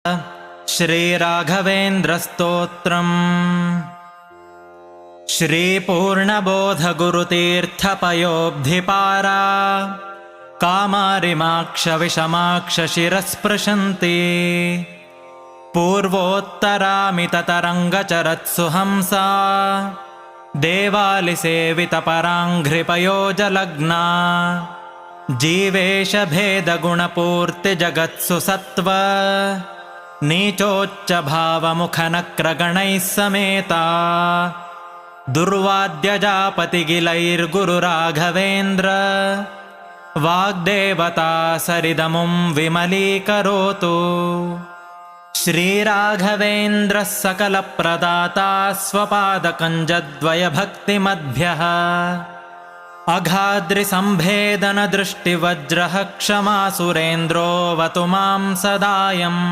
श्रीराघवेन्द्रस्तोत्रम् श्रीपूर्णबोधगुरुतीर्थपयोब्धिपारा कामारिमाक्षविषमाक्षशिरस्पृशन्ति पूर्वोत्तरामिततरङ्गचरत्सु हंसा देवालिसेवितपराङ्घ्रिपयोजलग्ना जीवेशभेदगुणपूर्तिजगत्सु सत्त्व नीचोच्चभावमुखनक्रगणैः समेता दुर्वाद्यजापतिगिलैर्गुरुराघवेन्द्र वाग्देवता सरिदमुं विमलीकरोतु। श्रीराघवेन्द्रः सकलप्रदाता स्वपादकञ्जद्वयभक्तिमद्भ्यः अघाद्रिसम्भेदनदृष्टिवज्रः क्षमा सुरेन्द्रोऽवतु मां सदायम्।